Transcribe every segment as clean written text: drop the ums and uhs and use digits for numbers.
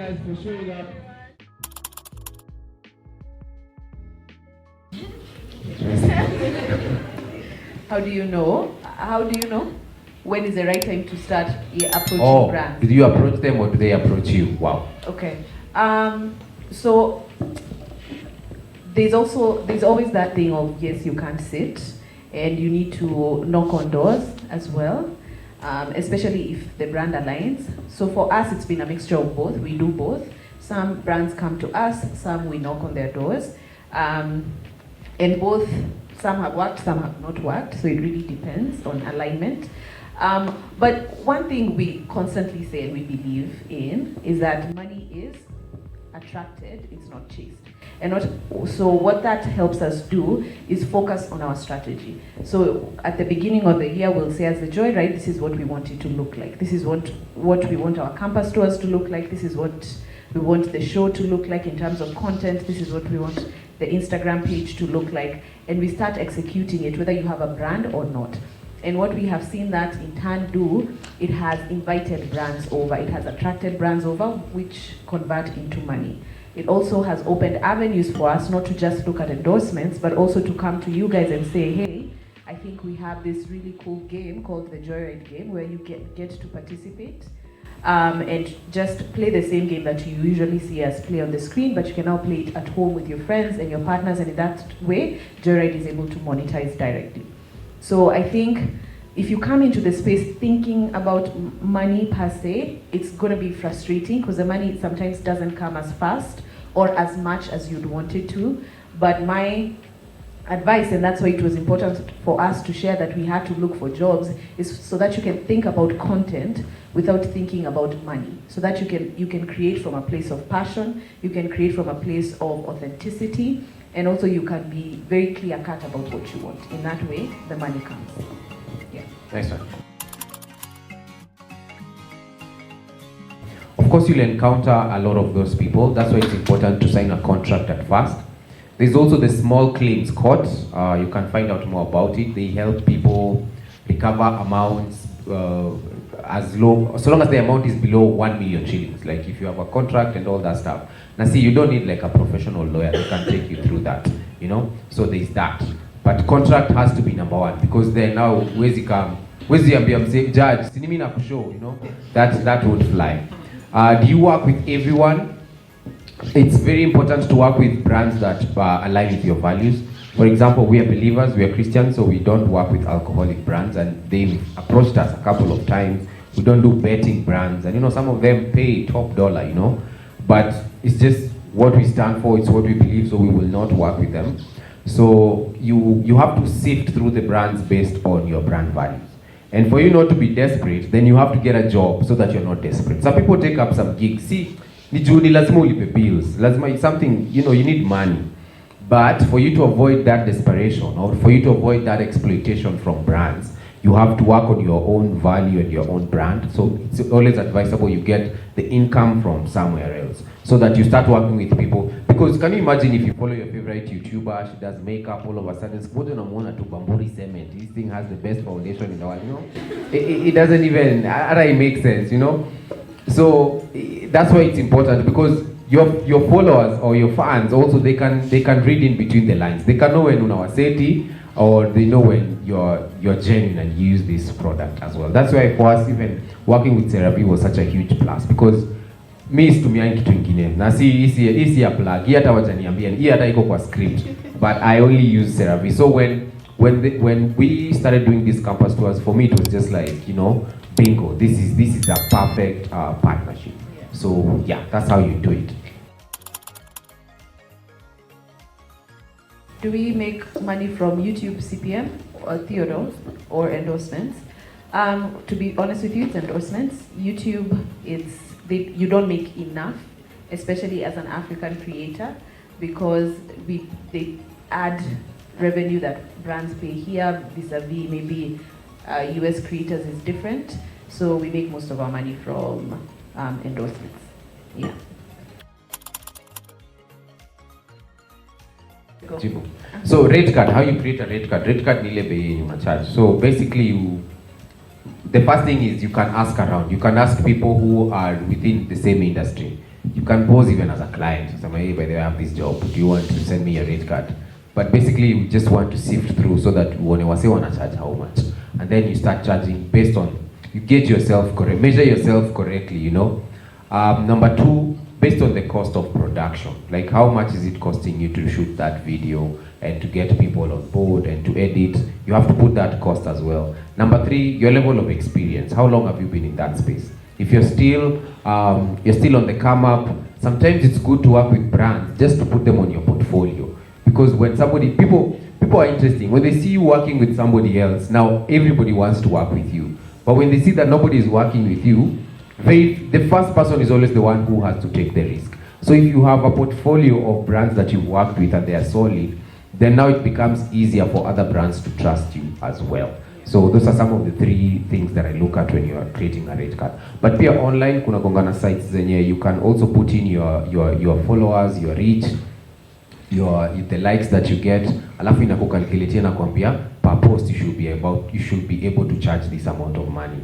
guys for showing up. How do you know? When is the right time to start approaching brands? Did you approach them or do they approach you? Wow. Okay. So there's always that thing of, yes, you can't sit, and you need to knock on doors as well, especially if the brand aligns. So for us, it's been a mixture of both. We do both. Some brands come to us, some we knock on their doors, and both. Some have worked, some have not worked. So it really depends on alignment. But one thing we constantly say and we believe in is that money is attracted, it's not chased. So what that helps us do is focus on our strategy. So at the beginning of the year, we'll say, as the Joyride, this is what we want it to look like. This is what we want our campus stores to look like. This is what we want the show to look like in terms of content. This is what we want the Instagram page to look like. And we start executing it, whether you have a brand or not. And what we have seen that in turn do, it has invited brands over, it has attracted brands over, which convert into money. It also has opened avenues for us not to just look at endorsements, but also to come to you guys and say, hey, I think we have this really cool game called the Joyride game, where you get to participate and just play the same game that you usually see us play on the screen, but you can now play it at home with your friends and your partners, and in that way, Joyride is able to monetize directly. So I think if you come into the space thinking about money per se, it's going to be frustrating because the money sometimes doesn't come as fast or as much as you'd want it to. But my advice, and that's why it was important for us to share that we had to look for jobs, is so that you can think about content without thinking about money. So that you can create from a place of passion, you can create from a place of authenticity, and also you can be very clear-cut about what you want. In that way, the money comes. Yeah. Nice one. Of course, you'll encounter a lot of those people. That's why it's important to sign a contract at first. There's also the small claims court. You can find out more about it. They help people recover amounts so long as the amount is below 1 million shillings. Like if you have a contract and all that stuff. Now see, you don't need like a professional lawyer who can take you through that, you know? So there's that. But contract has to be number one, because then now, where's the judge, sinimi na kushow, you know? That would fly. Do you work with everyone? It's very important to work with brands that align with your values. For example, we are believers, we are Christians, so we don't work with alcoholic brands, and they've approached us a couple of times. We don't do betting brands, and you know, some of them pay top dollar, you know, but it's just what we stand for, it's what we believe, so we will not work with them. So you have to sift through the brands based on your brand values. And for you not to be desperate, then you have to get a job so that you're not desperate. Some people take up some gigs. See, ni lazima ulipe bills. Lazima, it's something, you know, you need money. But for you to avoid that desperation, or for you to avoid that exploitation from brands, you have to work on your own value and your own brand. So it's always advisable you get the income from somewhere else, so that you start working with people. Because can you imagine if you follow your favorite YouTuber, she does makeup, all of a sudden, this thing has the best foundation in the world, you know? It doesn't even, it makes sense, you know? So that's why it's important, because your followers or your fans also, they can read in between the lines. They can know when unawaseti, or they know when you're genuine and you use this product as well. That's why for us, even working with CeraVe was such a huge plus, because mi situmiangi kitu ingine na si ya plug hii hata wajaniambia hii hata iko kwa script, but I only use CeraVe. So when we started doing these campus tours, for me it was just like, you know, bingo, this is a perfect partnership. So yeah, that's how you do it. Do we make money from YouTube CPM or Theodore or endorsements? To be honest with you, it's endorsements. YouTube, you don't make enough, especially as an African creator, because they add revenue that brands pay here vis-a-vis maybe US creators is different. So we make most of our money from endorsements. Yeah. So rate card, how you create a rate card? Rate card nile be charge. So basically the first thing is you can ask around. You can ask people who are within the same industry. You can pose even as a client. So, hey, by the way, I have this job. Do you want to send me your rate card? But basically, you just want to sift through so that when you say want to charge how much, and then you start charging based on, you get yourself correct, measure yourself correctly, you know. Number two, based on the cost of production, like how much is it costing you to shoot that video and to get people on board and to edit, you have to put that cost as well. Number three, your level of experience. How long have you been in that space? If you're still on the come up, sometimes it's good to work with brands just to put them on your portfolio. Because when people are interesting, when they see you working with somebody else, now everybody wants to work with you. But when they see that nobody is working with you, the first person is always the one who has to take the risk. So if you have a portfolio of brands that you've worked with and they are solid, then now it becomes easier for other brands to trust you as well. So those are some of the three things that I look at when you are creating a rate card. But pia online, kuna gongana sites zenye you can also put in your followers, your reach, the likes that you get, alafu inakukalculate na kuambia per post you should be able to charge this amount of money.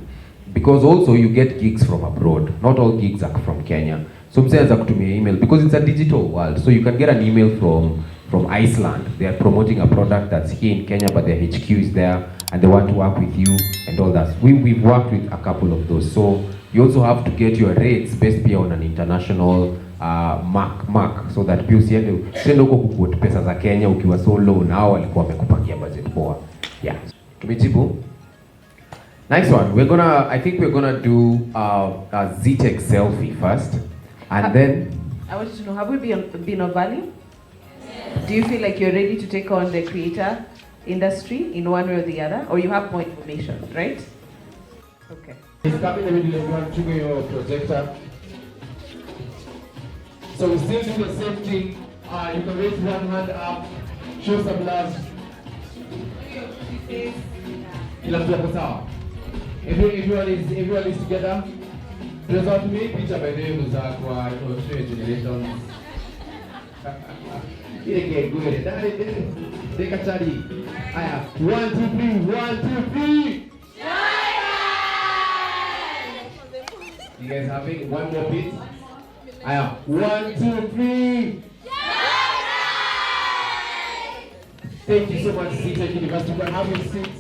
Because also you get gigs from abroad. Not all gigs are from Kenya. So mse anza kutumia email because it's a digital world. So you can get an email from Iceland. They are promoting a product that's here in Kenya, but their HQ is there and they want to work with you and all that. We've worked with a couple of those. So you also have to get your rates based on an international mark so that pia usiende huko kuquote pesa za Kenya ukiwa so low na hao walikuwa wamekupangia budget poa. Yeah. Tumejibu. Nice one. I think we're gonna do a Z-Tech selfie first, and then. I want you to know, have we been of value? Yes. Do you feel like you're ready to take on the creator industry in one way or the other, or you have more information, right? Okay. Your projector. So we still do the same thing. You can raise one hand up, show some love. Everyone is together. There's out to make picture by the way was kwa generation. Ile good. Take a chari. Aya, 1, 2, 3, 1, 2, 3. You guys having one more beat? Aya, 1, 2, 3. Thank you so much, Z-Tech University, for having seats.